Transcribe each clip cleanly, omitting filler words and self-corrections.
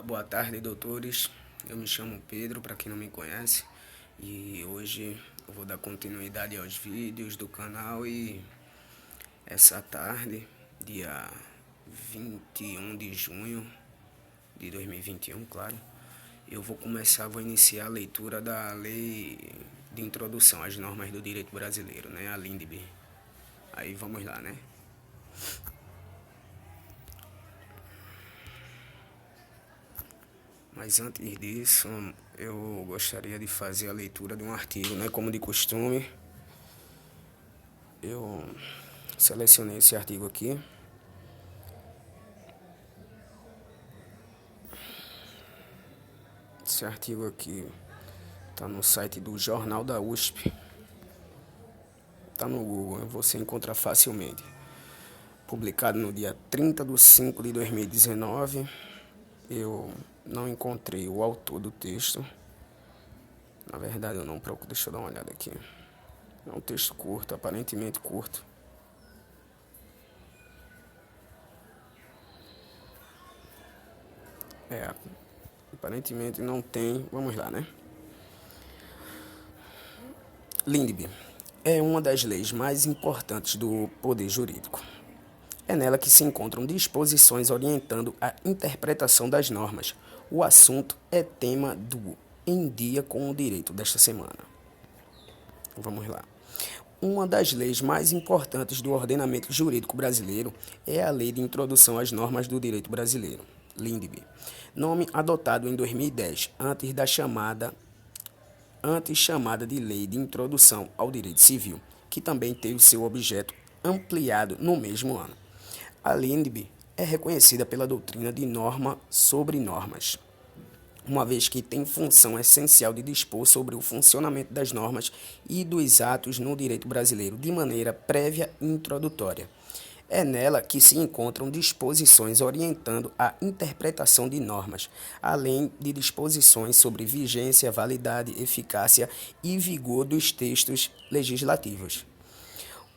Boa tarde, doutores. Eu me chamo Pedro, para quem não me conhece, e hoje eu vou dar continuidade aos vídeos do canal e essa tarde, dia 21 de junho de 2021, claro, vou iniciar a leitura da Lei de Introdução às Normas do Direito Brasileiro, né, a LINDB. Aí vamos lá, né? Mas antes disso, eu gostaria de fazer a leitura de um artigo, né? Como de costume, eu selecionei esse artigo aqui. Esse artigo aqui está no site do Jornal da USP. Está no Google, você encontra facilmente. Publicado no dia 30 de 5 de 2019. Eu não encontrei o autor do texto. Na verdade, eu não procuro. Deixa eu dar uma olhada aqui. É um texto curto, aparentemente curto. Aparentemente não tem. Vamos lá, né? LINDB é uma das leis mais importantes do poder jurídico. É nela que se encontram disposições orientando a interpretação das normas. O assunto é tema do Em Dia com o Direito desta semana. Vamos lá. Uma das leis mais importantes do ordenamento jurídico brasileiro é a Lei de Introdução às Normas do Direito Brasileiro, LINDB, nome adotado em 2010, antes chamada de Lei de Introdução ao Direito Civil, que também teve seu objeto ampliado no mesmo ano. A LINDB é reconhecida pela doutrina de norma sobre normas, uma vez que tem função essencial de dispor sobre o funcionamento das normas e dos atos no direito brasileiro de maneira prévia e introdutória. É nela que se encontram disposições orientando a interpretação de normas, além de disposições sobre vigência, validade, eficácia e vigor dos textos legislativos.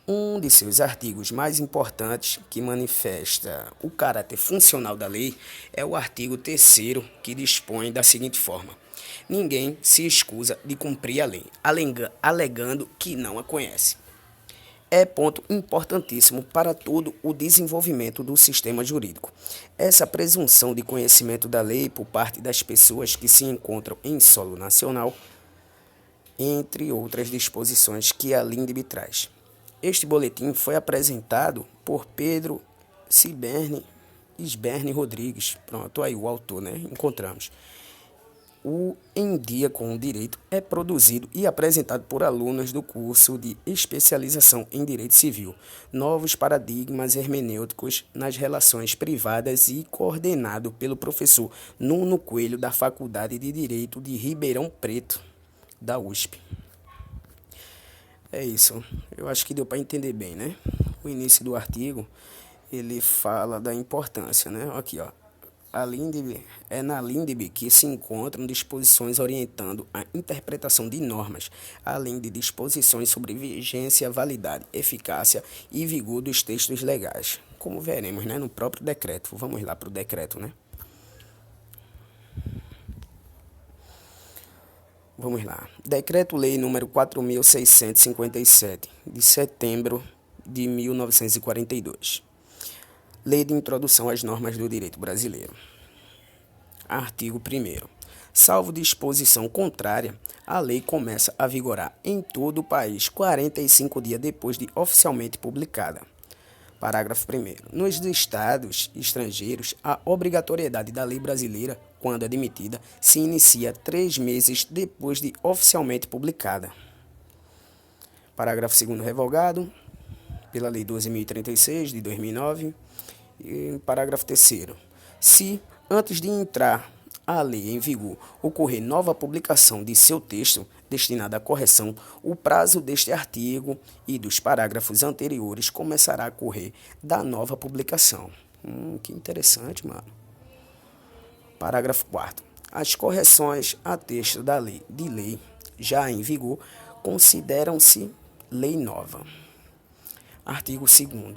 Um de seus artigos mais importantes, que manifesta o caráter funcional da lei, é o artigo 3º, que dispõe da seguinte forma: ninguém se escusa de cumprir a lei, alegando que não a conhece. É ponto importantíssimo para todo o desenvolvimento do sistema jurídico. Essa presunção de conhecimento da lei por parte das pessoas que se encontram em solo nacional, entre outras disposições que a LINDB traz. Este boletim foi apresentado por Pedro Sberne Rodrigues. Pronto, aí o autor, né? Encontramos. O Em Dia com o Direito é produzido e apresentado por alunos do curso de especialização em Direito Civil, Novos Paradigmas Hermenêuticos nas Relações Privadas e coordenado pelo professor Nuno Coelho, da Faculdade de Direito de Ribeirão Preto, da USP. É isso, eu acho que deu para entender bem, né? O início do artigo, ele fala da importância, né? Aqui, ó. É na LINDB que se encontram disposições orientando a interpretação de normas, além de disposições sobre vigência, validade, eficácia e vigor dos textos legais, como veremos, né, no próprio decreto. Vamos lá para o decreto, né? Vamos lá. Decreto-Lei número 4.657, de setembro de 1942. Lei de Introdução às Normas do Direito Brasileiro. Artigo 1º. Salvo disposição contrária, a lei começa a vigorar em todo o país 45 dias depois de oficialmente publicada. Parágrafo 1º. Nos estados estrangeiros, a obrigatoriedade da lei brasileira, quando admitida, se inicia 3 meses depois de oficialmente publicada. Parágrafo 2º revogado pela Lei 12.036, de 2009. E parágrafo 3º. Se, antes de entrar a lei em vigor, ocorrer nova publicação de seu texto destinado à correção, o prazo deste artigo e dos parágrafos anteriores começará a correr da nova publicação. Que interessante, mano. Parágrafo 4º. As correções a texto da lei já em vigor consideram-se lei nova. Artigo 2º.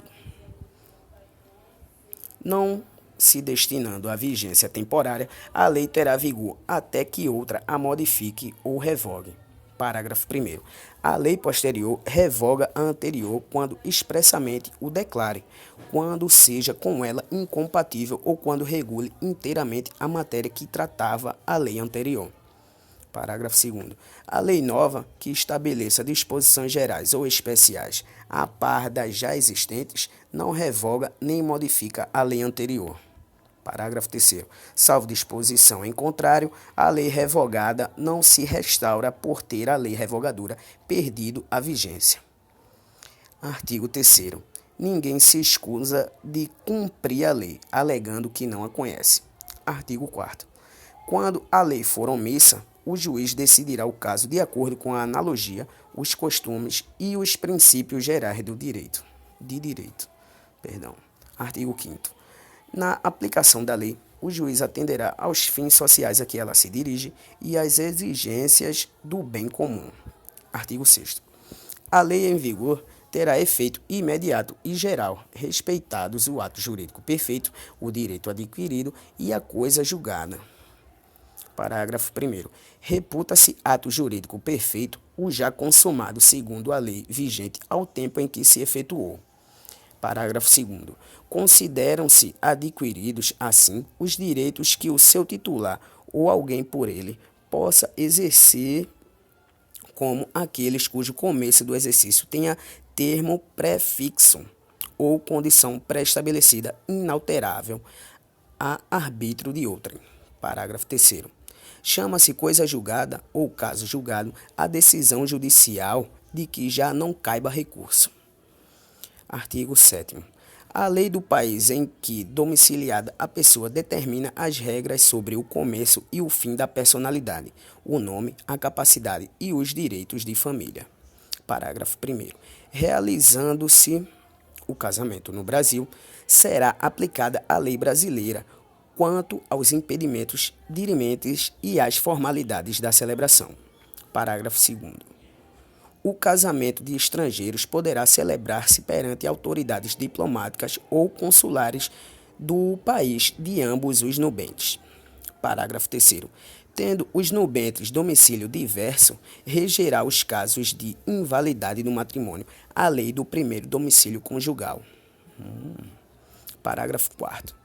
Não se destinando à vigência temporária, a lei terá vigor até que outra a modifique ou revogue. Parágrafo 1º. A lei posterior revoga a anterior quando expressamente o declare, quando seja com ela incompatível ou quando regule inteiramente a matéria que tratava a lei anterior. Parágrafo 2º. A lei nova que estabeleça disposições gerais ou especiais a par das já existentes não revoga nem modifica a lei anterior. Parágrafo 3º. Salvo disposição em contrário, a lei revogada não se restaura por ter a lei revogadora perdido a vigência. Artigo 3º. Ninguém se escusa de cumprir a lei, alegando que não a conhece. Artigo 4º. Quando a lei for omissa, o juiz decidirá o caso de acordo com a analogia, os costumes e os princípios gerais do direito. Artigo 5º. Na aplicação da lei, o juiz atenderá aos fins sociais a que ela se dirige e às exigências do bem comum. Artigo 6º. A lei em vigor terá efeito imediato e geral, respeitados o ato jurídico perfeito, o direito adquirido e a coisa julgada. Parágrafo 1º. Reputa-se ato jurídico perfeito o já consumado segundo a lei vigente ao tempo em que se efetuou. Parágrafo 2º. Consideram-se adquiridos, assim, os direitos que o seu titular ou alguém por ele possa exercer como aqueles cujo começo do exercício tenha termo prefixo ou condição pré-estabelecida inalterável a arbítrio de outrem. Parágrafo 3º. Chama-se coisa julgada ou caso julgado a decisão judicial de que já não caiba recurso. Artigo 7º. A lei do país em que domiciliada a pessoa determina as regras sobre o começo e o fim da personalidade, o nome, a capacidade e os direitos de família. Parágrafo 1º. Realizando-se o casamento no Brasil, será aplicada a lei brasileira quanto aos impedimentos dirimentes e às formalidades da celebração. Parágrafo 2º. O casamento de estrangeiros poderá celebrar-se perante autoridades diplomáticas ou consulares do país de ambos os nubentes. Parágrafo 3º. Tendo os nubentes domicílio diverso, regerá os casos de invalidade do matrimônio a lei do primeiro domicílio conjugal. Parágrafo 4º.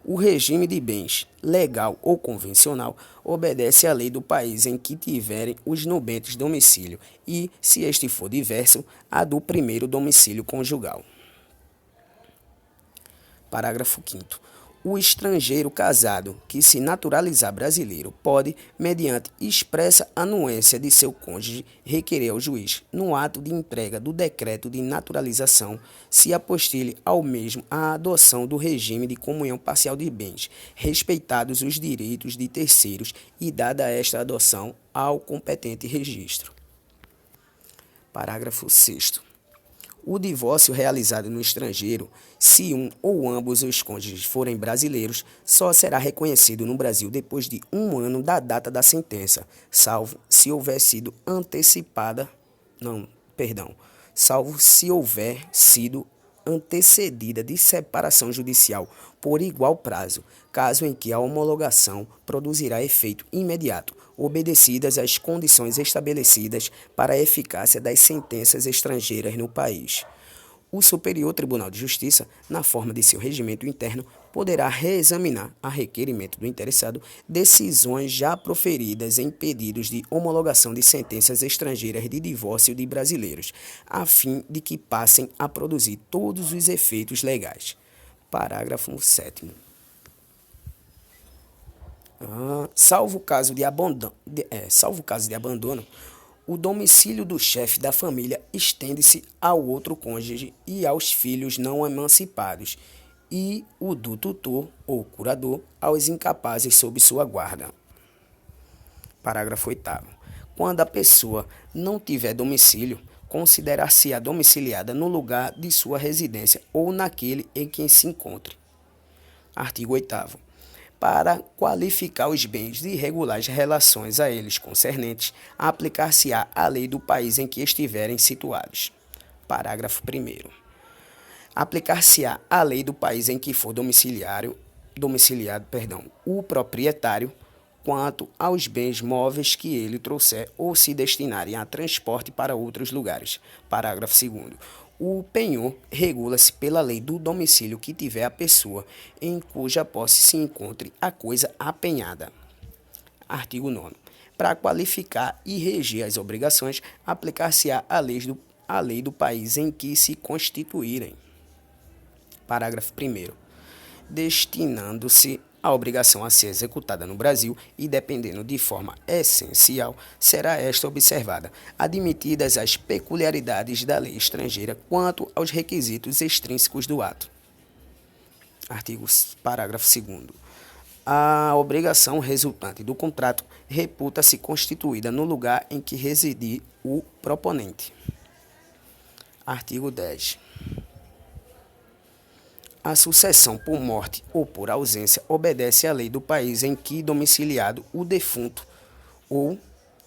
O regime de bens, legal ou convencional, obedece à lei do país em que tiverem os nubentes domicílio e, se este for diverso, a do primeiro domicílio conjugal. Parágrafo 5º. O estrangeiro casado que se naturalizar brasileiro pode, mediante expressa anuência de seu cônjuge, requerer ao juiz, no ato de entrega do decreto de naturalização, se apostile ao mesmo a adoção do regime de comunhão parcial de bens, respeitados os direitos de terceiros e dada esta adoção ao competente registro. Parágrafo 6º. O divórcio realizado no estrangeiro, se um ou ambos os cônjuges forem brasileiros, só será reconhecido no Brasil depois de 1 ano da data da sentença, salvo se houver sido antecedida de separação judicial por igual prazo, caso em que a homologação produzirá efeito imediato, obedecidas as condições estabelecidas para a eficácia das sentenças estrangeiras no país. O Superior Tribunal de Justiça, na forma de seu regimento interno, poderá reexaminar, a requerimento do interessado, decisões já proferidas em pedidos de homologação de sentenças estrangeiras de divórcio de brasileiros, a fim de que passem a produzir todos os efeitos legais. Parágrafo 7º. Salvo caso de abandono, o domicílio do chefe da família estende-se ao outro cônjuge e aos filhos não emancipados, e o do tutor ou curador aos incapazes sob sua guarda. Parágrafo 8º. Quando a pessoa não tiver domicílio, considerar-se-á domiciliada no lugar de sua residência ou naquele em que se encontre. Artigo 8º. Para qualificar os bens de regulares relações a eles concernentes, aplicar-se-á a lei do país em que estiverem situados. Parágrafo 1º. Aplicar-se-á a lei do país em que for domiciliário domiciliado, o proprietário, quanto aos bens móveis que ele trouxer ou se destinarem a transporte para outros lugares. Parágrafo 2º. O penhor regula-se pela lei do domicílio que tiver a pessoa em cuja posse se encontre a coisa apenhada. Artigo 9º. Para qualificar e reger as obrigações, aplicar-se-á a lei do país em que se constituírem. Parágrafo 1º. Destinando-se a obrigação a ser executada no Brasil e dependendo de forma essencial, será esta observada, admitidas as peculiaridades da lei estrangeira quanto aos requisitos extrínsecos do ato. Parágrafo 2º. A obrigação resultante do contrato reputa-se constituída no lugar em que residir o proponente. Artigo 10. A sucessão por morte ou por ausência obedece à lei do país em que domiciliado o defunto ou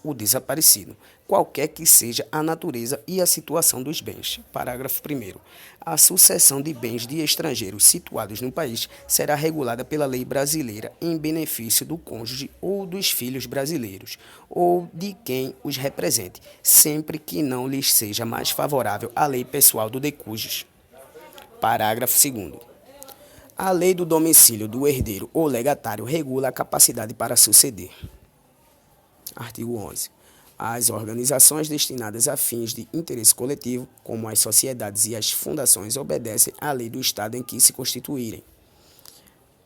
o desaparecido, qualquer que seja a natureza e a situação dos bens. Parágrafo 1º. A sucessão de bens de estrangeiros situados no país será regulada pela lei brasileira em benefício do cônjuge ou dos filhos brasileiros, ou de quem os represente, sempre que não lhes seja mais favorável a lei pessoal do decujus. Parágrafo 2º. A lei do domicílio do herdeiro ou legatário regula a capacidade para suceder. Artigo 11. As organizações destinadas a fins de interesse coletivo, como as sociedades e as fundações, obedecem à lei do Estado em que se constituírem.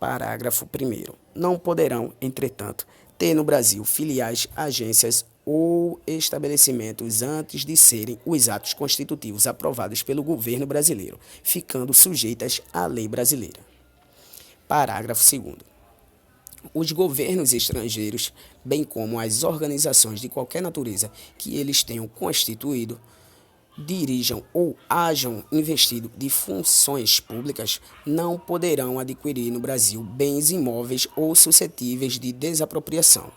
Parágrafo 1º. Não poderão, entretanto, ter no Brasil filiais, agências ou estabelecimentos antes de serem os atos constitutivos aprovados pelo governo brasileiro, ficando sujeitas à lei brasileira. Parágrafo 2º. Os governos estrangeiros, bem como as organizações de qualquer natureza que eles tenham constituído, dirijam ou hajam investido de funções públicas, não poderão adquirir no Brasil bens imóveis ou suscetíveis de desapropriação.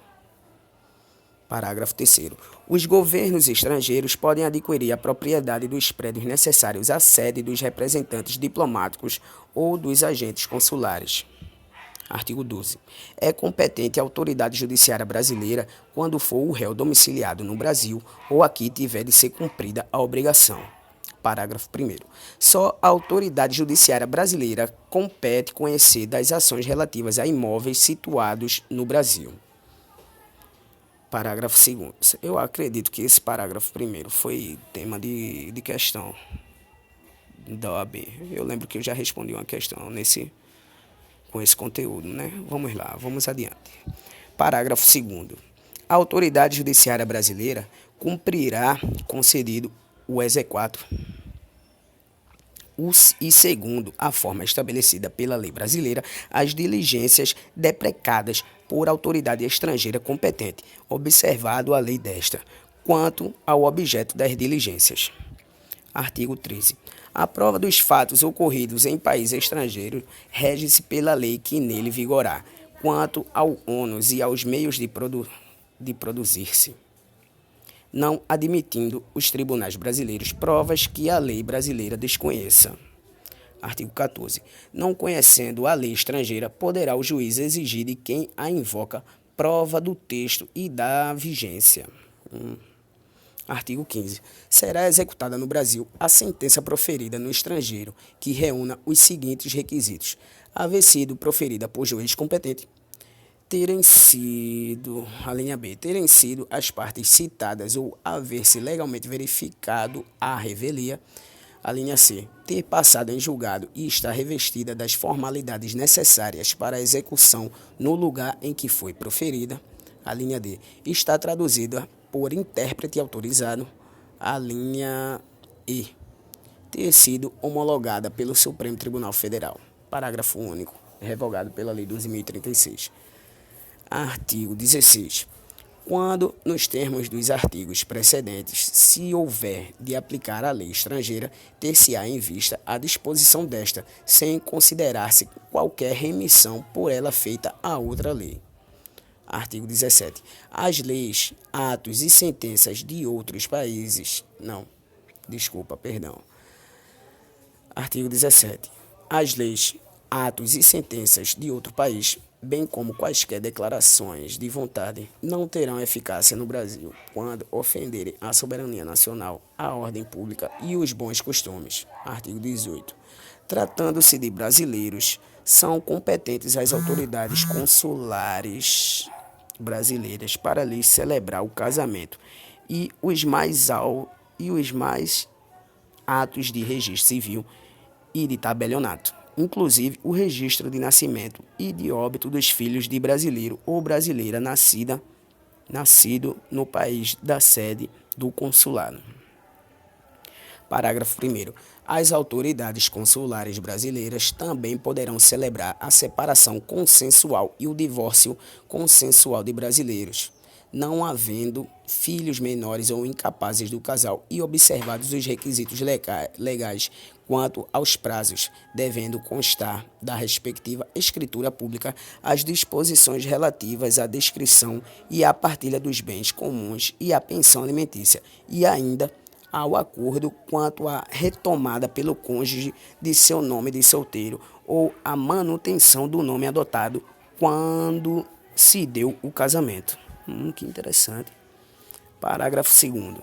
Parágrafo 3º. Os governos estrangeiros podem adquirir a propriedade dos prédios necessários à sede dos representantes diplomáticos ou dos agentes consulares. Artigo 12. É competente a autoridade judiciária brasileira quando for o réu domiciliado no Brasil ou aqui tiver de ser cumprida a obrigação. Parágrafo 1º. Só a autoridade judiciária brasileira compete conhecer das ações relativas a imóveis situados no Brasil. Parágrafo 2º. Eu acredito que esse parágrafo 1º foi tema de questão da OAB. Eu lembro que eu já respondi uma questão com esse conteúdo, né? Vamos lá, vamos adiante. Parágrafo 2º. A autoridade judiciária brasileira cumprirá, concedido o exequatur, e segundo a forma estabelecida pela lei brasileira, as diligências deprecadas por autoridade estrangeira competente, observado a lei desta, quanto ao objeto das diligências. Artigo 13. A prova dos fatos ocorridos em país estrangeiro rege-se pela lei que nele vigorar, quanto ao ônus e aos meios de produzir-se, não admitindo os tribunais brasileiros provas que a lei brasileira desconheça. Artigo 14. Não conhecendo a lei estrangeira, poderá o juiz exigir de quem a invoca prova do texto e da vigência. Artigo 15. Será executada no Brasil a sentença proferida no estrangeiro que reúna os seguintes requisitos: haver sido proferida por juiz competente, terem sido as partes citadas ou haver-se legalmente verificado a revelia. A linha C, ter passado em julgado e estar revestida das formalidades necessárias para a execução no lugar em que foi proferida. A linha D, está traduzida por intérprete autorizado. A linha E, ter sido homologada pelo Supremo Tribunal Federal. Parágrafo único, revogado pela Lei 12.036. Artigo 16. Quando, nos termos dos artigos precedentes, se houver de aplicar a lei estrangeira, ter-se-á em vista a disposição desta, sem considerar-se qualquer remissão por ela feita a outra lei. Artigo 17. As leis, atos e sentenças de outros países... Artigo 17. As leis, atos e sentenças de outro país, bem como quaisquer declarações de vontade, não terão eficácia no Brasil quando ofenderem a soberania nacional, a ordem pública e os bons costumes. Artigo 18. Tratando-se de brasileiros, são competentes as autoridades consulares brasileiras para lhes celebrar o casamento e os mais atos de registro civil e de tabelionato, inclusive o registro de nascimento e de óbito dos filhos de brasileiro ou brasileira nascido no país da sede do consulado. Parágrafo 1º. As autoridades consulares brasileiras também poderão celebrar a separação consensual e o divórcio consensual de brasileiros, não havendo filhos menores ou incapazes do casal e observados os requisitos legais quanto aos prazos, devendo constar da respectiva escritura pública as disposições relativas à descrição e à partilha dos bens comuns e à pensão alimentícia, e ainda ao acordo quanto à retomada pelo cônjuge de seu nome de solteiro ou à manutenção do nome adotado quando se deu o casamento. Que interessante. Parágrafo 2º.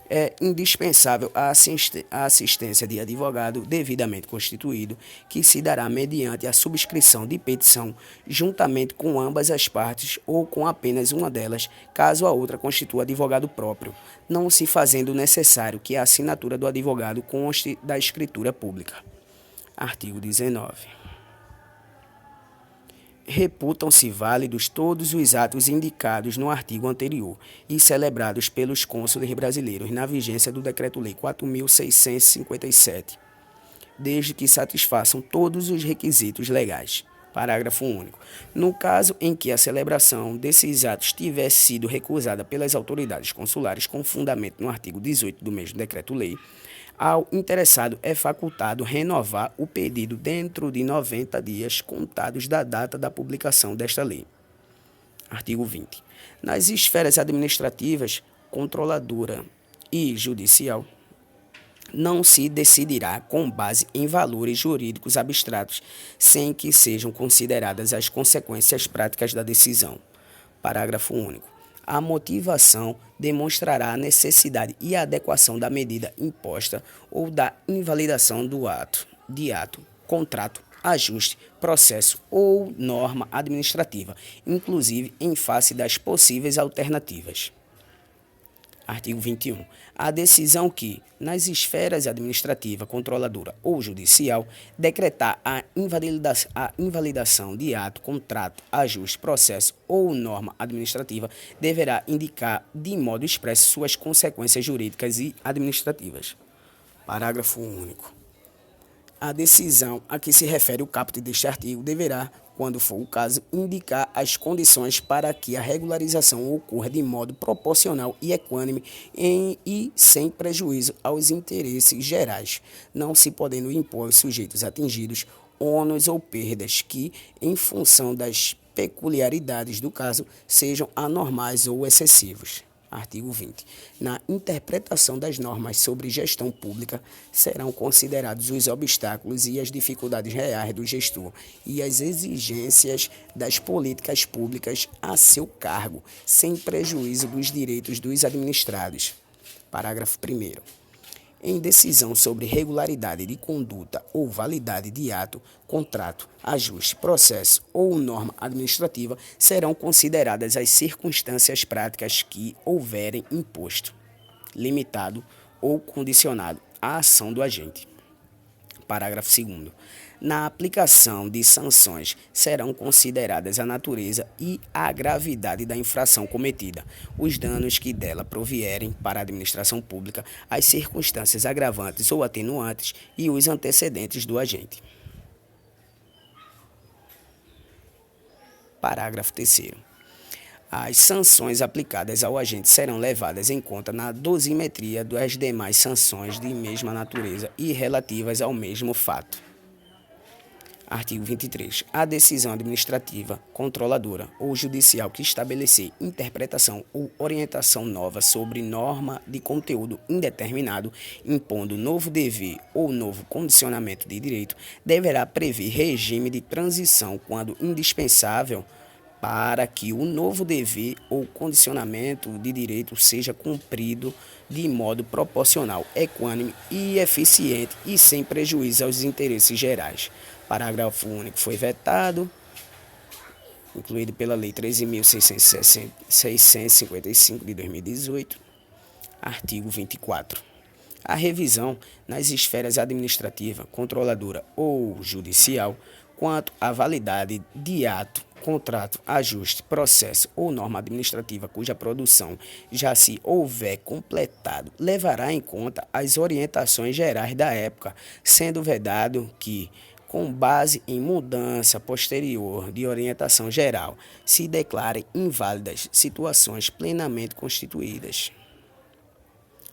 É indispensável a assistência de advogado devidamente constituído, que se dará mediante a subscrição de petição, juntamente com ambas as partes ou com apenas uma delas, caso a outra constitua advogado próprio, não se fazendo necessário que a assinatura do advogado conste da escritura pública. Artigo 19. Reputam-se válidos todos os atos indicados no artigo anterior e celebrados pelos cônsules brasileiros na vigência do Decreto-Lei 4.657, desde que satisfaçam todos os requisitos legais. Parágrafo único. No caso em que a celebração desses atos tiver sido recusada pelas autoridades consulares com fundamento no artigo 18 do mesmo Decreto-Lei, ao interessado é facultado renovar o pedido dentro de 90 dias contados da data da publicação desta lei. Artigo 20. Nas esferas administrativas, controladora e judicial, não se decidirá com base em valores jurídicos abstratos, sem que sejam consideradas as consequências práticas da decisão. Parágrafo único. A motivação demonstrará a necessidade e a adequação da medida imposta ou da invalidação do ato, contrato, ajuste, processo ou norma administrativa, inclusive em face das possíveis alternativas. Artigo 21. A decisão que, nas esferas administrativa, controladora ou judicial, decretar a invalidação de ato, contrato, ajuste, processo ou norma administrativa, deverá indicar de modo expresso suas consequências jurídicas e administrativas. Parágrafo único. A decisão a que se refere o caput deste artigo deverá, quando for o caso, indicar as condições para que a regularização ocorra de modo proporcional e equânime e sem prejuízo aos interesses gerais, não se podendo impor aos sujeitos atingidos ônus ou perdas que, em função das peculiaridades do caso, sejam anormais ou excessivos. Artigo 20. Na interpretação das normas sobre gestão pública, serão considerados os obstáculos e as dificuldades reais do gestor e as exigências das políticas públicas a seu cargo, sem prejuízo dos direitos dos administrados. Parágrafo 1º. Em decisão sobre regularidade de conduta ou validade de ato, contrato, ajuste, processo ou norma administrativa, serão consideradas as circunstâncias práticas que houverem imposto, limitado ou condicionado a ação do agente. Parágrafo 2º. Na aplicação de sanções, serão consideradas a natureza e a gravidade da infração cometida, os danos que dela provierem para a administração pública, as circunstâncias agravantes ou atenuantes e os antecedentes do agente. Parágrafo 3º. As sanções aplicadas ao agente serão levadas em conta na dosimetria das demais sanções de mesma natureza e relativas ao mesmo fato. Artigo 23. A decisão administrativa, controladora ou judicial que estabelecer interpretação ou orientação nova sobre norma de conteúdo indeterminado, impondo novo dever ou novo condicionamento de direito, deverá prever regime de transição quando indispensável para que o novo dever ou condicionamento de direito seja cumprido de modo proporcional, equânime e eficiente e sem prejuízo aos interesses gerais. Parágrafo único foi vetado, incluído pela Lei 13.655 de 2018. Artigo 24. A revisão nas esferas administrativa, controladora ou judicial, quanto à validade de ato, contrato, ajuste, processo ou norma administrativa cuja produção já se houver completado, levará em conta as orientações gerais da época, sendo vedado que, com base em mudança posterior de orientação geral, se declarem inválidas situações plenamente constituídas.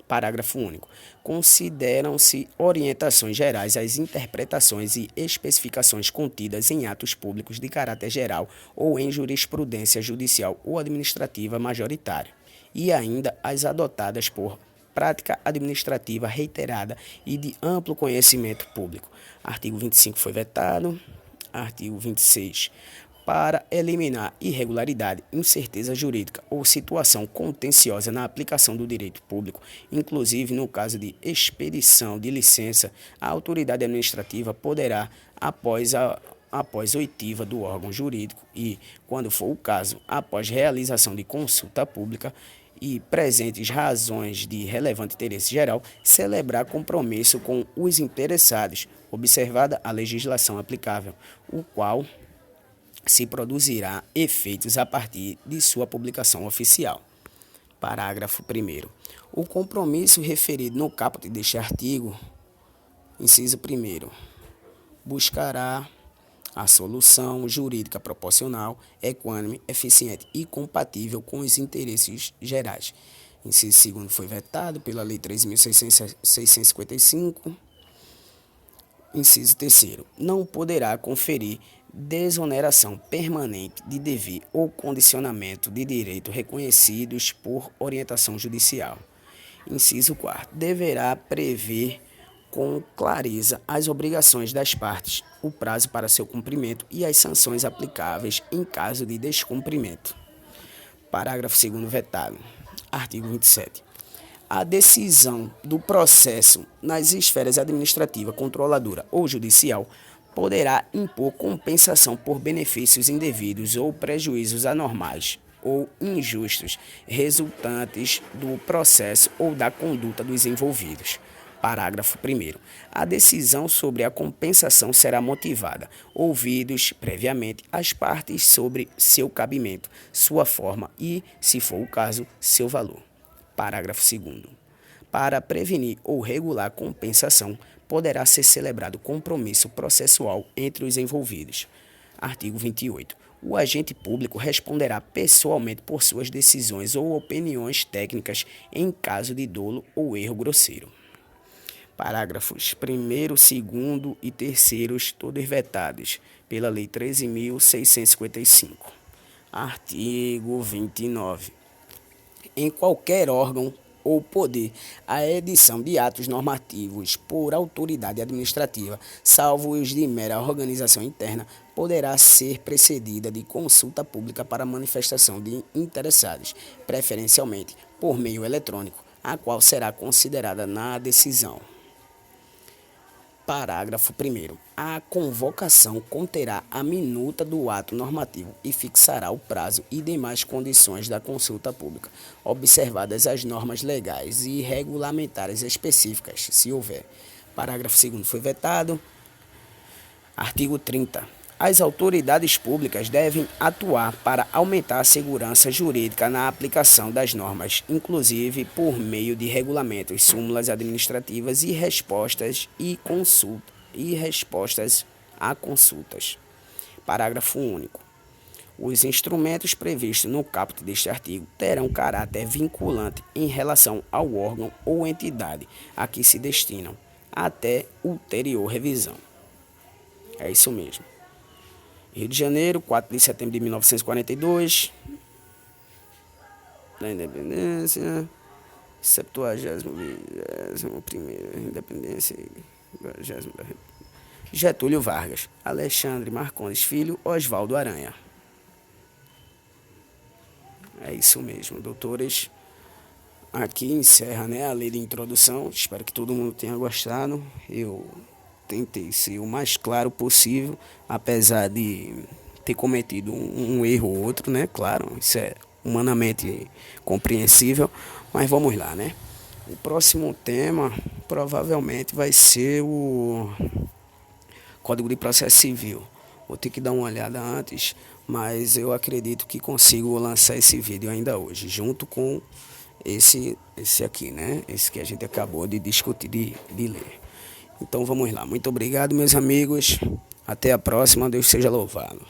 Parágrafo único. Consideram-se orientações gerais as interpretações e especificações contidas em atos públicos de caráter geral ou em jurisprudência judicial ou administrativa majoritária, e ainda as adotadas por prática administrativa reiterada e de amplo conhecimento público. Artigo 25 foi vetado. Artigo 26. Para eliminar irregularidade, incerteza jurídica ou situação contenciosa na aplicação do direito público, inclusive no caso de expedição de licença, a autoridade administrativa poderá, após oitiva do órgão jurídico e, quando for o caso, após realização de consulta pública e presentes razões de relevante interesse geral, celebrar compromisso com os interessados, observada a legislação aplicável, o qual se produzirá efeitos a partir de sua publicação oficial. Parágrafo 1º. O compromisso referido no caput deste artigo, inciso 1º, buscará a solução jurídica proporcional, equânime, eficiente e compatível com os interesses gerais. Inciso 2º foi vetado pela Lei 13.655. Inciso 3º. Não poderá conferir desoneração permanente de dever ou condicionamento de direito reconhecidos por orientação judicial. Inciso 4º. Deverá prever com clareza as obrigações das partes, o prazo para seu cumprimento e as sanções aplicáveis em caso de descumprimento. Parágrafo 2º vetado. Artigo 27. A decisão do processo nas esferas administrativa, controladora ou judicial poderá impor compensação por benefícios indevidos ou prejuízos anormais ou injustos resultantes do processo ou da conduta dos envolvidos. Parágrafo 1º. A decisão sobre a compensação será motivada, ouvidos previamente as partes sobre seu cabimento, sua forma e, se for o caso, seu valor. Parágrafo 2º. Para prevenir ou regular compensação, poderá ser celebrado compromisso processual entre os envolvidos. Artigo 28. O agente público responderá pessoalmente por suas decisões ou opiniões técnicas em caso de dolo ou erro grosseiro. Parágrafos 1º, 2º e 3º, todos vetados pela Lei 13.655. Artigo 29. Em qualquer órgão ou poder, a edição de atos normativos por autoridade administrativa, salvo os de mera organização interna, poderá ser precedida de consulta pública para manifestação de interessados, preferencialmente por meio eletrônico, a qual será considerada na decisão. Parágrafo 1º. A convocação conterá a minuta do ato normativo e fixará o prazo e demais condições da consulta pública, observadas as normas legais e regulamentares específicas, se houver. Parágrafo 2º foi vetado. Artigo 30. As autoridades públicas devem atuar para aumentar a segurança jurídica na aplicação das normas, inclusive por meio de regulamentos, súmulas administrativas e respostas a consultas. Parágrafo único. Os instrumentos previstos no caput deste artigo terão caráter vinculante em relação ao órgão ou entidade a que se destinam, até ulterior revisão. É isso mesmo. Rio de Janeiro, 4 de setembro de 1942, da independência, 71ª independência, 20ª da República. Getúlio Vargas, Alexandre Marcondes Filho, Oswaldo Aranha. É isso mesmo, doutores. Aqui encerra, né, a lei de introdução. Espero que todo mundo tenha gostado. Eu tentei ser o mais claro possível, apesar de ter cometido um erro ou outro, né? Claro, isso é humanamente compreensível, mas vamos lá, né? O próximo tema provavelmente vai ser o Código de Processo Civil. Vou ter que dar uma olhada antes, mas eu acredito que consigo lançar esse vídeo ainda hoje, junto com esse aqui, né? Esse que a gente acabou de discutir, de ler. Então vamos lá. Muito obrigado, meus amigos. Até a próxima. Deus seja louvado.